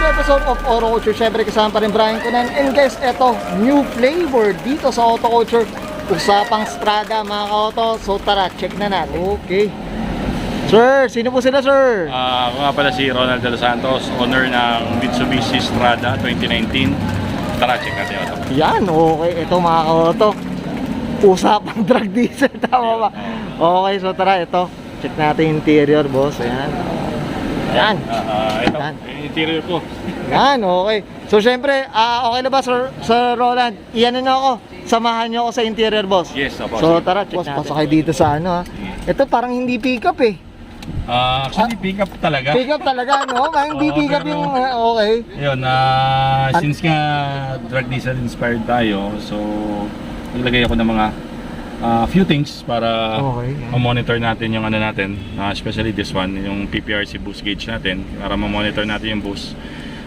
new episode of Auto Culture. Siyempre kasama pa rin Brian Cunan. And guys, eto, new flavor dito sa Auto Culture. Usapang Strada mga ka-auto. So tara, check na natin. Okay. Sir, sino po sila sir? Ako nga pala si Ronald De Los Santos, owner ng Mitsubishi Strada 2019. Tara, check natin ito. Yan, okay. Ito mga ka-auto. Usapang drag diesel, tama ba? Okay, so tara, ito. Check natin interior, boss. Ayan. Ayan. Ito, Yan. interior ko. Yan, okay. So syempre, okay na ba Sir Roland? Iyan na ako. Samahan niyo ako sa interior, boss. Yes, opo. So tara, boss, pasakay dito sa ano ha. Ito parang hindi pick up eh. Actually, pick up talaga. Pick up talaga, no? Hindi Oo, pick up pero- yung okay. Yun, since nga drag diesel inspired tayo, so naglagay ako ng mga few things para Okay. ma-monitor natin yung ano natin, especially this one, yung PPRC boost gauge natin, para ma-monitor natin yung boost.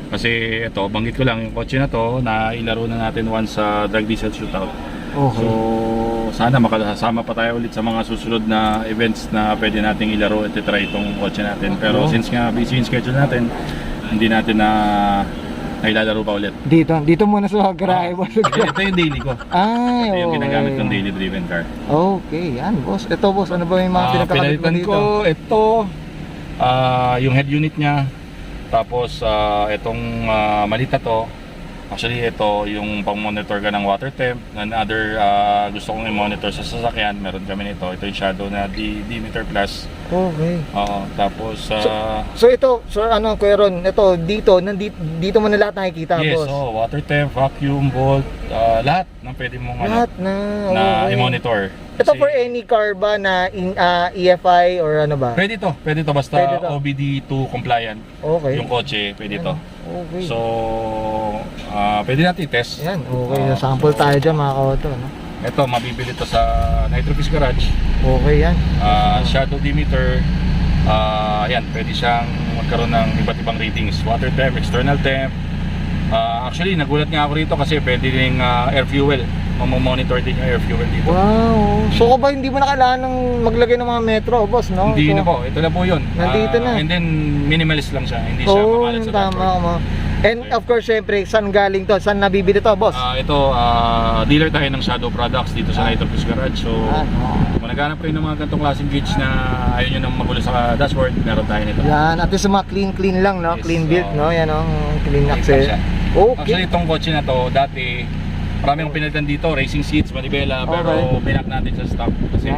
Kasi ito, banggit ko lang, yung kotse na to, na ilaro na natin once sa drag diesel shootout. Okay. So, sana makasama pa tayo ulit sa mga susunod na events na pwede nating ilaro at try itong kotse natin. Pero since nga busy yung schedule natin, hindi natin na nailalaro pa ulit. Dito muna sa garahe, boss. Ito yung daily ko. Ay, Ito yung okay. ginagamit kong daily driven car. Okay, yan, boss. Ito, boss, ano ba yung mga pinagkakabit mo Pinalitan dito? ko ito, yung head unit niya. Tapos itong malita to. Actually ito yung pang-monitor ka ng water temp. And other gusto kong i-monitor sa sasakyan, meron kami nito. Ito yung shadow na D-meter plus. Okay. Tapos So ito, sir, ano, Kuya Ron, ito, dito mo na lahat nakikita, yes, boss. water temp, vacuum, volt, lahat ng pwede mong Lahat na, okay. i-monitor. Ito Kasi for any car ba na EFI or ano ba? pwede to basta Pwede to. OBD2 compliant. Okay. Yung kotse, pwede to. Okay. So, pwede natin i-test. Yan, okay. Sample tayo dyan mga ka-auto, no? Ito, mabibili to sa Nitrofish Garage. Okay yan. Shadow dimeter. Yan, pwede siyang magkaroon ng iba't ibang ratings. Water temp, external temp. Actually, nagulat nga ako rito kasi pwede rin air fuel. Mamomonitor din yung air fuel dito. Wow. So ba hindi mo na kailangan ng maglagay ng mga metro, boss, no? Hindi So, na po, ito na po yun. Nandito na. And then, minimalist lang siya. Hindi siya Oo, makalat sa tama dashboard. mo. And of course, syempre, saan galing to? Saan nabibili to, boss? Ito, dealer tayo ng Shadow Products dito sa Nitrofish Garage. So, kung naghanap kayo ng mga ganitong klaseng gauge na ayaw nyo nang magulo sa dashboard, meron tayo nito. Yan, at least mga clean lang, no? Yes, Clean build, no? Yan, no? Clean Clean access. siya. Okay. Actually, itong kotse na to, dati marami akong pinalitan dito, racing seats, manibela, pero pinak natin sa stock kasi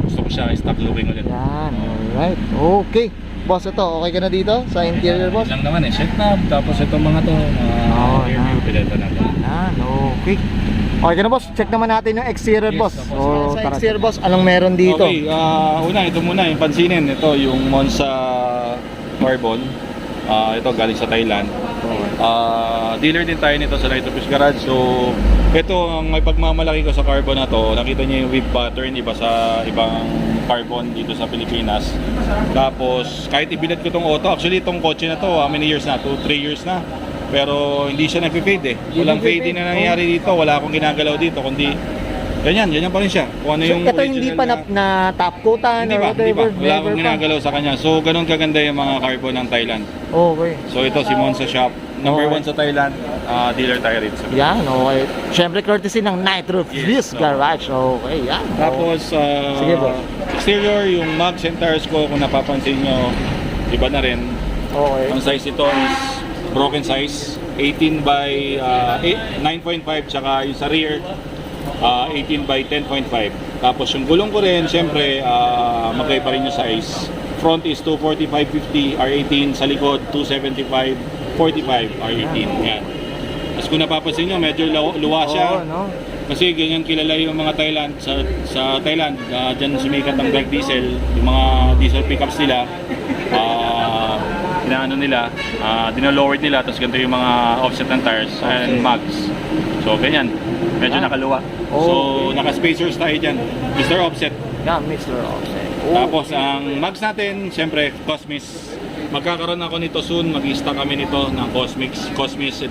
gusto ko siya stock looking ulit. Yan, alright. Okay. Boss, ito, okay ka na dito sa interior, boss? Lang naman set knob, tapos itong mga to, rear view, pinalitan natin. Yan, okay. Okay ka na, boss? Check naman natin yung exterior, Yes, boss. opo. Sa exterior, boss, anong meron dito? Okay, ito muna, yung pansinin, ito yung Monza Carbon. Ito galing sa Thailand. Dealer din tayo nito sa Nitrofish Garage. So, ito ang may pagmamalaki ko sa carbon na to. Nakita niyo yung whip pattern, iba sa ibang carbon dito sa Pilipinas. Tapos, kahit ibilat ko tong auto, actually itong kotse na to, how many years na? 2-3 years na. Pero hindi siya nag-fade eh. Walang fade na nangyayari dito. Wala akong ginagalaw dito, kundi ganyan pa rin siya. Kung ano So, yung ito hindi pa na top coatan hindi or pa, hindi pa. whatever. Wala akong never pa. ginagalaw sa kanya. So, ganun kaganda yung mga carbon ng Thailand. Okay. So, ito si Monza Shop. Number Okay. 1 sa Thailand. Dealer tayo rito sa Yan, okay. Siyempre, courtesy ng Nitrofish Yes, Garage. Okay, yan. Tapos, Sige, boss. exterior, yung mags and tires ko, kung napapansin nyo, iba na rin. Okay. Ang size nito is broken size. 18 by 9.5, tsaka yung sa rear, 18 by 10.5. Tapos yung gulong ko rin, syempre, magkaiba rin yung size. Front is 245/50 R18, sa likod 275/45 R18. Yan. Tapos kung napapansin nyo, medyo luwa siya. Oo, no? Kasi ganyan kilala yung mga Thailand sa Thailand, dyan sumikat ng drag diesel, yung mga diesel pickups nila. Inaano nila, dinalowered nila, tapos ganito yung mga offset ng tires and mags. So ganyan, medyo nakaluwa. So naka-spacers tayo dyan, Mr. Offset. Yan, Mr. Offset. Tapos ang mags natin, syempre Cosmis. Magkakaroon ako nito soon, mag-i-stock kami nito ng Cosmix.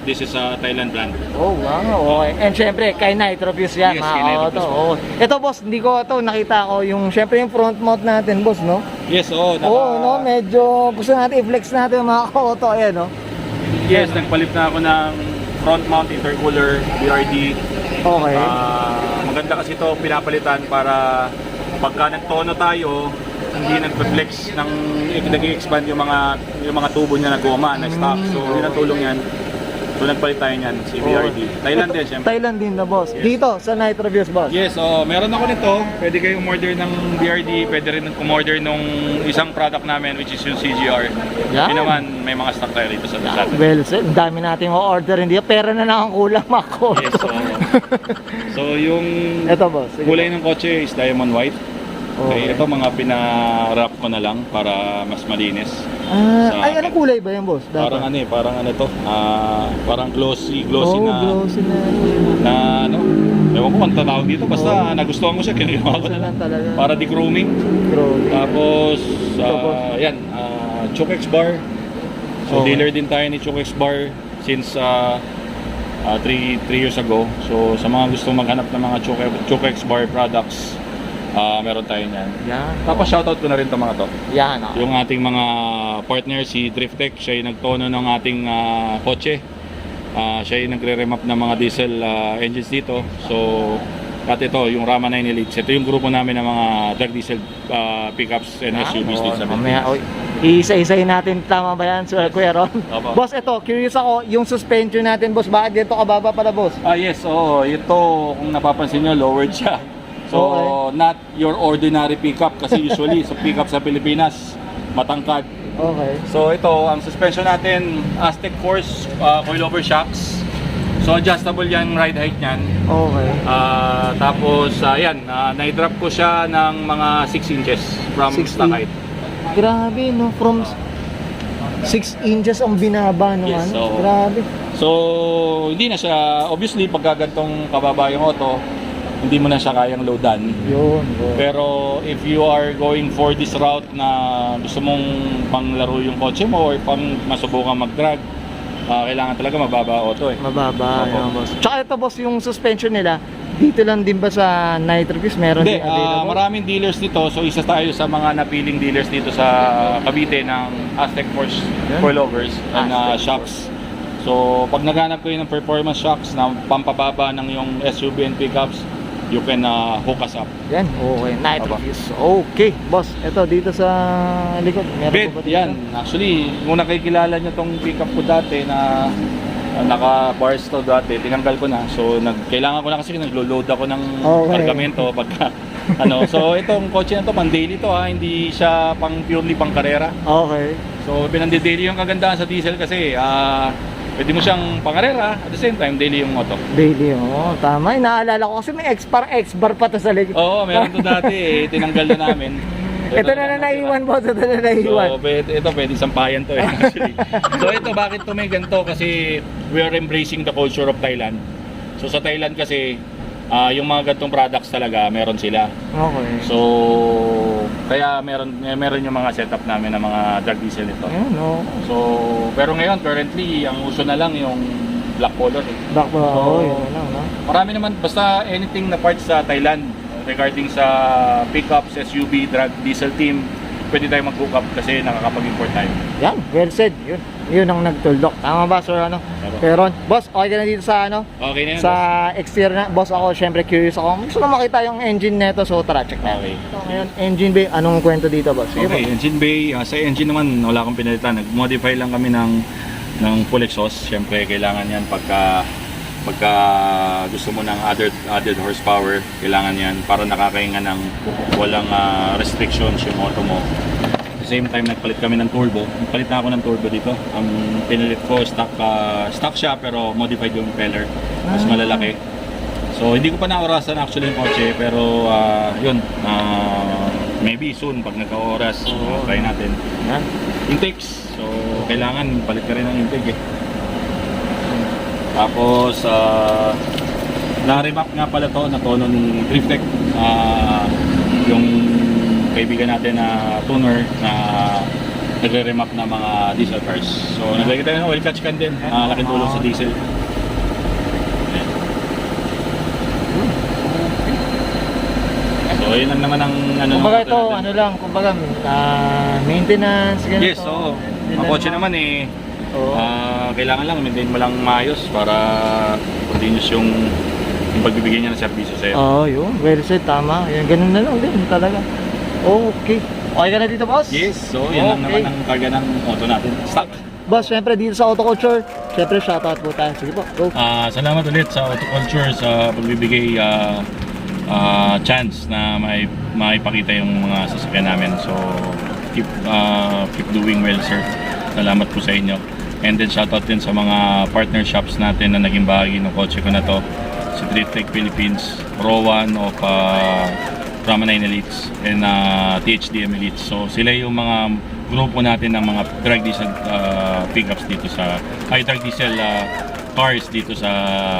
This is a Thailand brand. Oh, wow, okay. And syempre, kay Nitrofish yan, Yes, mga kay Nitrofish auto. po. Oh. Ito, boss, hindi ko ito, nakita ko yung, syempre, yung front mount natin, boss, no? Yes, Oo, no, medyo gusto natin i-flex natin yung mga auto, ayan, no? Yes, nagpalit na ako ng front mount intercooler, BRD. Okay. Maganda kasi ito pinapalitan para pagka nagtono tayo, hindi nag-flex ng nag-expand yung mga tubo niya na goma na stock. So yun ang tulong yan. So nagpalit tayo niyan, si BRD. Thailand din, syempre. Thailand din na, boss. Yes. Dito, sa Night Reviews, boss. Yes, meron ako nito. Pwede kayong umorder ng BRD, pwede rin umorder nung isang product namin which is yung CGR. Yan. Yun naman, may mga stock tayo rito sa atin. Well said. Ang dami natin o-order. Hindi, pera na lang ang kulang, Mako. Yes, so yung Ito, boss. Sige, kulay ng kotse is diamond white. Okay, Okay. ito mga pina-wrap ko na lang para mas malinis. Sa Ay, akin. anong kulay ba yan, boss? Parang ano eh, parang ano to, parang glossy na, glossy na. na ano, ewan ko kung tawag dito, basta nagustuhan ko siya, kinuha ko na lang. Talaga. Para de-chroming. Tapos, yan, Chokex bar. So, Okay. dealer din tayo ni Chokex bar since 3 years ago. So, sa mga gusto maghanap ng mga Chokex bar products, meron tayo niyan. Yan. Tapos, shoutout ko na rin itong mga to. Yan, okay. Yung ating mga partner, si Drifttech, siya yung nagtono ng ating kotse. Siya yung nagre-remap ng mga diesel engines dito. So, at ito, yung Rama 9 Elites. Ito yung grupo namin ng mga drag diesel pickups and SUVs dito sa Mamaya, Pilipinas. isa-isahin natin. Tama ba yan, Sir Kuya Ron? Opo. Boss, ito, curious ako, yung suspension natin, boss, bakit dito kababa pala, boss? Yes, oo. Ito, kung napapansin nyo, lowered siya. So, Okay. not your ordinary pickup kasi usually sa pickup sa Pilipinas, matangkad. Okay. So, ito, ang suspension natin, Aztec Force coilover shocks. So, adjustable yan, ride height niyan. Okay. Tapos, yan, na-drop ko siya ng mga 6 inches from 6 stock height. Grabe, no? From 6 inches ang binaba naman. Yes, so- Grabe. So, hindi na siya, obviously, pagka gantong kababa yung auto, hindi mo na siya kayang loadan. Yun. Pero if you are going for this route na gusto mong panglaro yung kotse mo or pang masubukan mag-drag, kailangan talaga mababa auto eh. Mababa, Opo. yan, boss. Tsaka ito, boss, yung suspension nila, dito lang din ba sa Night Reviews? Meron Hindi, din available? maraming dealers dito. So isa tayo sa mga napiling dealers dito sa Cavite ng Aztec Force Yan. coilovers and Aztec shocks. So pag naghanap kayo ng performance shocks na pampababa ng yung SUV and pickups, you can hook us up. Yan, okay. Night Aba. Reviews. Okay, boss. Ito, dito sa likod. Meron Bed, po ba dito? yan. Actually, kung nakikilala nyo tong pickup ko dati na naka-bars to dati, tinanggal ko na. So, kailangan ko na kasi naglo-load ako ng Okay. kargamento pagka So, itong kotse na to, pang daily to hindi siya pang purely pang karera. Okay. So, pinandi-daily yung kagandahan sa diesel kasi pwede mo siyang pangarera at the same time daily yung moto. Daily, tama. Naalala ko kasi may X-bar pa to sa likod. Oo, meron to dati tinanggal na namin. Ito na naiwan, boss. Ito na naiwan. So, ito pwede sampayan to eh, actually. So, ito bakit to may ganito? Kasi we are embracing the culture of Thailand. So, sa Thailand kasi, yung mga gantong products talaga, meron sila. Okay. So, kaya meron yung mga setup namin ng mga drag diesel nito. Ayun, no. So, pero ngayon, currently, ang uso na lang yung black color. Back ba? So, Yun lang, no? Marami naman, basta anything na parts sa Thailand regarding sa pickups, SUV, drag diesel team, pwede tayo mag-hook up kasi nakakapag-import tayo. Yan, well said. Yun ang nagtuldok. Tama ba, sir? Ano? Tama. Pero, boss, okay ka na dito sa ano? Okay na yan, Sa exterior na. Boss, ako, syempre curious ako. Gusto ko makita yung engine neto, so tara, check na. Okay. So, ngayon, engine bay, anong kwento dito, boss? Sige Okay, po. engine bay, sa engine naman wala akong pinalitan. Nag-modify lang kami ng full exhaust. Siyempre kailangan yan pagka gusto mo ng added horsepower, kailangan yan para nakakahinga ng walang restrictions yung auto mo. At the same time, nagpalit kami ng turbo. Nagpalit na ako ng turbo dito. Ang pinilit ko, stock siya pero modified yung impeller. Mas malalaki. So hindi ko pa naorasan actually yung kotse, pero yun, maybe soon pag nagka-oras, try natin. Yan. Intakes, so kailangan palit ka rin ng intake eh. Tapos na-remap nga pala to na tono ni Drifttech, yung kaibigan natin na tuner na nagre-remap na mga diesel cars. So naglagay tayo ng oil catch can din, laking tulong sa diesel. So yun lang naman ang Kumbaga ng ito, natin. ano lang, kumbaga, maintenance, ganito. Yes, oo. Ang kotse naman eh, Oo. Kailangan lang maintain mo lang maayos para continuous yung pagbibigay niya ng serbisyo sa'yo. Oo, yun. Well said, tama. Yan, ganun na lang din talaga. Okay. Okay ka na dito, boss? Yes, so yan lang Okay. naman ang karga ng auto natin. Stock! Boss, syempre dito sa Auto Culture, syempre shoutout po tayo. Sige po, go. Salamat ulit sa Auto Culture sa pagbibigay chance na maipakita yung mga sasakyan namin. So keep doing well, sir. Salamat po sa inyo. And then shoutout din sa mga partner shops natin na naging bahagi ng kotse ko na to. Si Tritech Philippines, Rowan of Rama 9 Elites and THDM Elites. So sila yung mga grupo natin ng mga drag diesel pickups dito sa drag diesel cars dito sa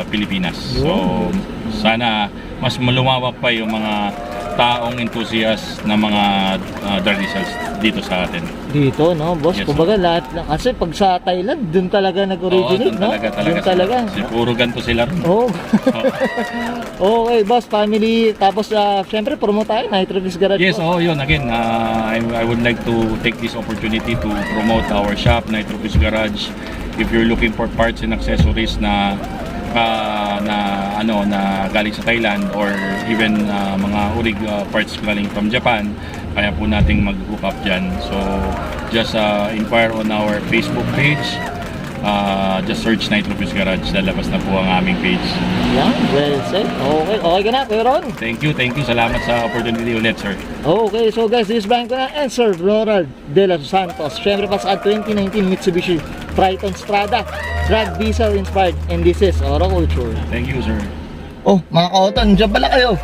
Pilipinas. So sana mas malumawak pa yung mga taong enthusiast ng mga drag diesels dito sa atin. Dito, no, boss? Yes, Kumbaga lahat lang. Kasi pag sa Thailand, dun talaga nag-originate, Oo, no? Dun talaga. Kasi puro ganito sila rin. Oo. Oo. Okay, boss, family. Tapos, syempre, promote tayo. Nitro Fish Garage Yes, po. yun. Again, I would like to take this opportunity to promote our shop, Nitro Fish Garage. If you're looking for parts and accessories na galing sa Thailand or even mga urig parts galing from Japan, kaya po nating mag-hook up dyan. So, just inquire on our Facebook page. Just search Nitro Fish Garage. Lalabas na po ang aming page. Yan, well said. Okay, okay ka na, Kuya Ron? Thank you. Salamat sa opportunity ulit, sir. Okay, so guys, this is Brian ko na and Sir Ronald De La Santos. Syempre pa sa 2019 Mitsubishi Triton Strada, drag diesel inspired, and this is Auto Culture. Thank you, sir. Oh, mga ka-auto, nandiyan pala kayo.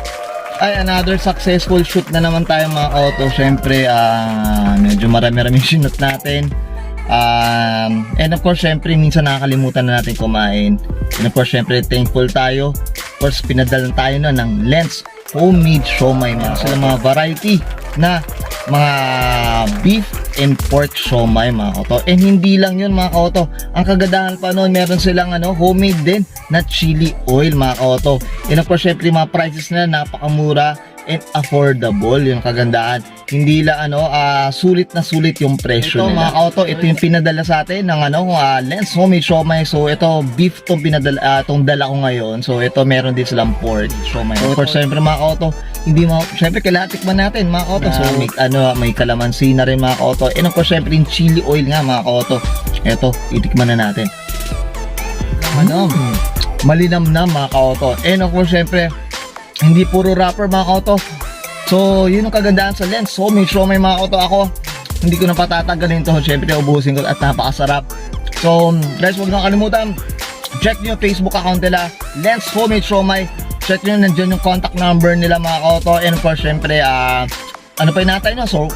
Ay, another successful shoot na naman tayo mga ka-auto. Syempre, medyo marami-raming sinut natin. And of course, syempre, minsan nakakalimutan na natin kumain. And of course, syempre, thankful tayo. Of course, pinadalan tayo na ng Lens homemade siomai. Meron silang mga variety na mga beef and pork siomai mga kauto. And hindi lang yun mga kauto. Ang kagandahan pa noon, meron silang homemade din na chili oil mga kauto. And of course, syempre, mga prices na napakamura and affordable, yung kagandahan. Hindi lang sulit na sulit yung presyo nila. Ito mga kauto, ito yung pinadala sa atin ng Lens homemade siomai. So ito beef tong pinadala, tong dala ko ngayon. So ito meron din silang pork siomai. So, for siyempre mga kauto, hindi mo siyempre kailangan tikman natin mga kauto. So may kalamansi na rin mga kauto. And of course siyempre yung chili oil nga mga kauto. Ito, itikman na natin. Malinam na mga kauto. And of course siyempre hindi puro wrapper mga kauto. So yun ang kagandahan sa Lens homemade siomai mga kauto. Ako hindi ko na patatagalin to. Siyempre ubusin ko at napakasarap. So guys, huwag na kalimutan, check nyo yung Facebook account nila, Lens homemade siomai. Check nyo, nandiyan yung contact number nila mga kauto. And of course syempre ano pa inatay na. So